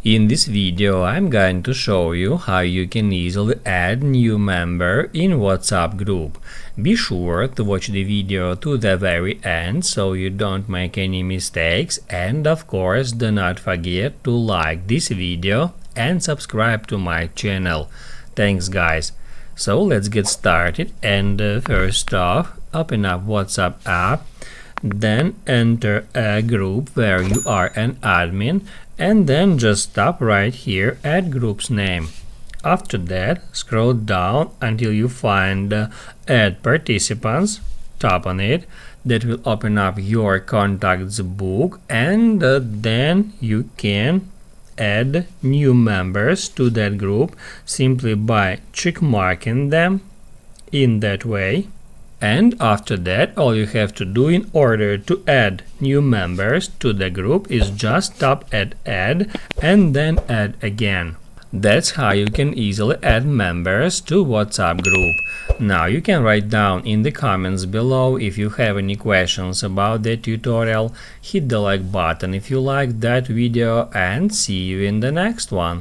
In this video I'm going to show you how you can easily add new member in WhatsApp group. Be sure to watch the video to the very end so you don't make any mistakes, and of course do not forget to like this video and subscribe to my channel. Thanks guys. So let's get started, and first off, open up WhatsApp app, then enter a group where you are an admin, and then just tap right here at group's name. After that, scroll down until you find add participants. Tap on it. That will open up your contacts book, and then you can add new members to that group simply by check marking them in that way. And after that, all you have to do in order to add new members to the group is just tap at add and then add again. That's how you can easily add members to WhatsApp group. Now you can write down in the comments below if you have any questions about the tutorial. Hit the like button if you liked that video, and see you in the next one.